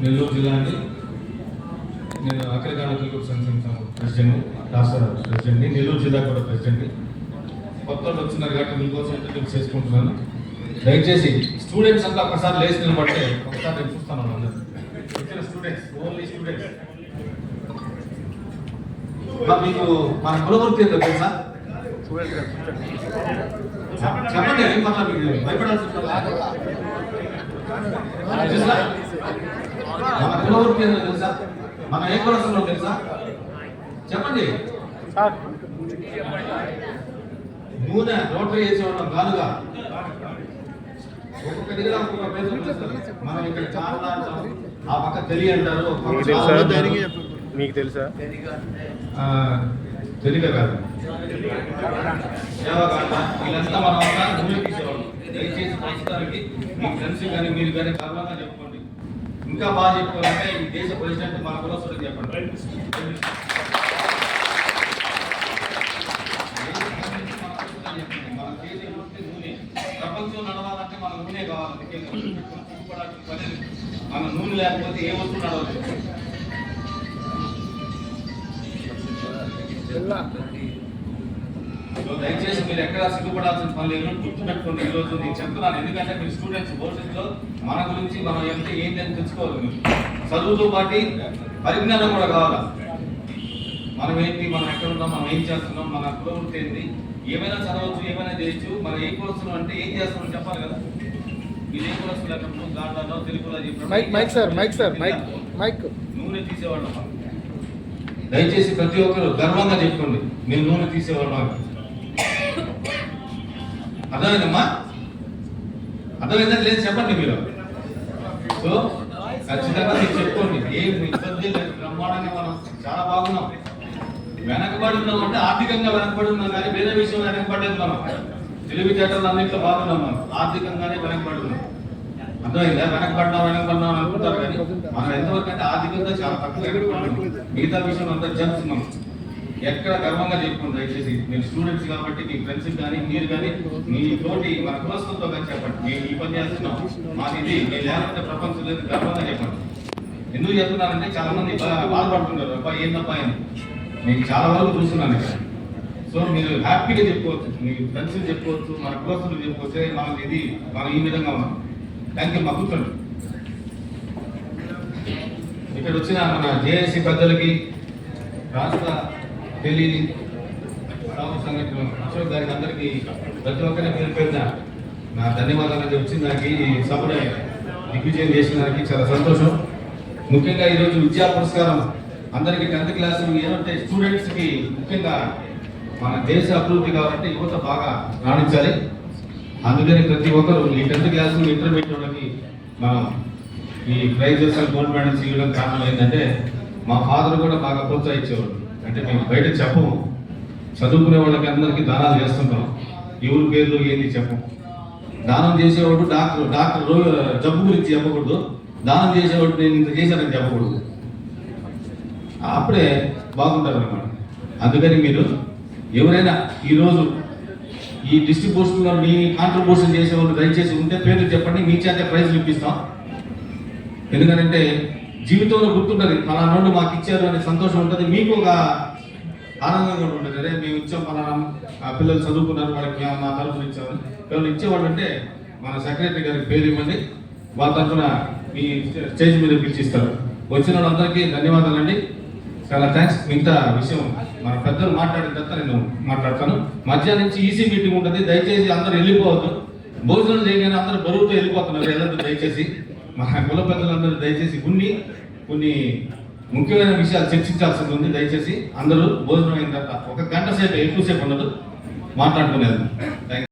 నెల్లూరు జిల్లా అండి. నేను అఖిలగాన తెలుగు సంఘం ప్రెసిడెంట్, రాష్ట్ర ప్రెసిడెంట్ని, నెల్లూరు జిల్లా కూడా ప్రెసిడెంట్ని. కొత్త వచ్చినారు కాబట్టి మీకోసం ఇంటర్వ్యూ చేసుకుంటున్నాను. దయచేసి స్టూడెంట్స్ అంతా ఒకసారి లేచి నిలబడితే ఒకసారి నేను చూస్తాను. అందరూ వచ్చిన స్టూడెంట్స్, ఓన్లీ స్టూడెంట్స్. మీకు మన కులవృత్తి ఏంటో తెలుసా? చెప్పండి. మీకు భయపడాల్సి మన కులవృత్తి ఏంటో తెలుసా? మన ఏ కులసంలో తెలుసా? చెప్పండి. నూనె రోటరీ చేసేవాళ్ళం కాదుగా. ఒక్కొక్క దగ్గర ఒక్కొక్క పేరు మనం ఇక్కడ చాలా ఆ పక్క తెలియ అంటారు. మీకు తెలుసా? తెలియక కాదు, సేవకాండ, వీళ్ళంతా మనం నూనె తీసేవాళ్ళం. దయచేసి ప్రస్తుతానికి మీ ఫ్రెండ్స్ కానీ మీరు కానీ గర్వంగా చెప్పుకోండి. ఇంకా బాగా చెప్పుకోవాలంటే ఈ దేశ ప్రెసిడెంట్ మన కులస్తుడికి చెప్పండి. మనం చేసే వృత్తి నూనె. ప్రపంచం నడవాలంటే మన నూనె కావాలి. మన నూనె లేకపోతే ఏ వస్తువు నడవలేదు. దయచేసి మీరు ఎక్కడ సిగ్గుపడాల్సిన పని లేదు. గుర్తుపెట్టుకోండి. ఈరోజు నేను చెప్తున్నాను, ఎందుకంటే మీరు స్టూడెంట్స్ భవిష్యత్తులో మన గురించి మనం ఏంటి అని తెలుసుకోవాలి. మీరు చదువుతో పాటు పరిజ్ఞానం కూడా కావాలా. మనం ఏంటి, మనం ఎక్కడ ఉన్నాం, మనం ఏం చేస్తున్నాం, మన కులవృత్తి ఏంటి, ఏమైనా చదవచ్చు, ఏమైనా చేయొచ్చు. మనం ఏ కులస్తున్నాం అంటే ఏం చేస్తున్నాం చెప్పాలి కదా. మీరు ఏ కులస్తులు ఎక్కడ గాండాలో తెలుగులో చెప్పారు. నూనె తీసేవాళ్ళం. దయచేసి ప్రతి ఒక్కరు గర్వంగా చెప్పుకోండి, మేము నూనె తీసేవాళ్ళం. అర్థమైందమ్మా? అర్థమైందని లేదు చెప్పండి మీరు. సో ఖచ్చితంగా మీరు చెప్పుకోండి. ఏం ఇబ్బంది లేదు. బ్రహ్మాండంగా మనం చాలా బాగున్నాం. వెనకబడి ఉన్నాం అంటే ఆర్థికంగా వెనకబడి ఉన్నాం, కానీ వేరే విషయం వెనకబడలేదు. మనం తెలివితేటలు అన్నింటిలో బాగున్నాం. మనం ఆర్థికంగానే వెనకబడి ఉన్నాం. అర్థమైందా? వెనకబడినాం అనుకుంటారు, కానీ మనం ఎంతవరకు అంటే ఆర్థికంగా చాలా తక్కువ వెనకబడి. మిగతా విషయం అంతా జరుపుతున్నాం. ఎక్కడ గర్వంగా చెప్పుకోండి. దయచేసి మీరు స్టూడెంట్స్ కాబట్టి మీ ఫ్రెండ్స్ కానీ మీరు కానీ మీ తోటి మన కులస్తులతో కానీ చెప్పండి. మేము ఈ పని చేస్తున్నాం, మాకు ఇది మీరు లేకపోతే ప్రపంచం లేదు, గర్వంగా చెప్పండి. ఎందుకు చెప్తున్నారంటే చాలా మంది బాధపడుతున్నారు, అబ్బాయి ఏందబ్బా అని. నేను చాలా వరకు చూస్తున్నాను ఇక్కడ. సో మీరు హ్యాపీగా చెప్పుకోవచ్చు, మీ ఫ్రెండ్స్ చెప్పుకోవచ్చు, మన కులస్తులు చెప్పుకోవచ్చు, మనకి ఇది మనం ఈ విధంగా ఉన్నాం. Thank you. మా కూర్చోండి. ఇక్కడ వచ్చిన మన జేఏసీ పెద్దలకి, రాష్ట్ర తెలియని సంఘటన అశోక్ గారికి, అందరికీ ప్రతి ఒక్కరిని పేరు పేరున నా ధన్యవాదాలు వచ్చిన దానికి, ఈ సభలో దిగ్విజయం చేసిన దానికి చాలా సంతోషం. ముఖ్యంగా ఈరోజు విద్యా పురస్కారం అందరికీ 10th క్లాస్ ఏమంటే స్టూడెంట్స్కి ముఖ్యంగా మన దేశ అభివృద్ధి కావాలంటే యువత బాగా రాణించాలి. అందుకని ప్రతి ఒక్కరు ఈ 10th క్లాస్ ఇంటర్మీడియట్ వాళ్ళకి మనం ఈ ప్రైజెస్ అండ్ గోల్డ్ మెడల్స్ ఇవ్వడం కారణం ఏంటంటే మా ఫాదర్ కూడా బాగా ప్రోత్సహించేవాడు. అంటే మేము బయట చెప్పము, చదువుకునే వాళ్ళకి అందరికీ దానాలు చేస్తుంటాం. ఎవరి పేర్లు ఏంది చెప్పము. దానం చేసేవాడు డాక్టర్ జబ్బు గురించి చెప్పకూడదు, దానం చేసేవాడు నేను ఇంత చేశానని చెప్పకూడదు. అప్పుడే బాగుంటారు అన్నమాట. అందుకని మీరు ఎవరైనా ఈరోజు ఈ డిస్ట్రిబ్యూషన్లో మీ కాంట్రిబ్యూషన్ చేసేవాళ్ళు దయచేసి ఉంటే పేర్లు చెప్పండి, మీ చేత ప్రైజ్లు ఇప్పిస్తాం. ఎందుకంటే జీవితంలో గుర్తుంటుంది, ఫలానా నుండి మాకు ఇచ్చారు అనే సంతోషం ఉంటుంది, మీకు ఒక ఆనందంగా ఉంటుంది. అదే మేము ఇచ్చాం, ఫలానా పిల్లలు చదువుకున్నారు, వాళ్ళకి మా తరఫున ఇచ్చామని. ఎవరు ఇచ్చేవాళ్ళు అంటే మన సెక్రటరీ గారికి పేరు ఇవ్వండి, వాళ్ళ తరఫున మీ స్టేజ్ మీద పిలిచిస్తారు. వచ్చిన వాళ్ళందరికీ ధన్యవాదాలండి, చాలా థ్యాంక్స్. మిగతా విషయం మన పెద్దలు మాట్లాడిన తర్వాత నేను మాట్లాడతాను. మధ్యాహ్నం నుంచి ఈసీ మీటింగ్ ఉంటుంది, దయచేసి అందరూ వెళ్ళిపోవద్దు. భోజనం చేయగానే అందరూ బరువుతో వెళ్ళిపోతున్నారు, వెళ్ళద్దు దయచేసి. మన కుల పెద్దలందరూ దయచేసి కొన్ని ముఖ్యమైన విషయాలు చర్చించాల్సింది ఉంది. దయచేసి అందరూ భోజనం అయిన తర్వాత 1 గంట సేపు ఎక్కువసేపు ఉండదు, మాట్లాడుకునేది. Thank you.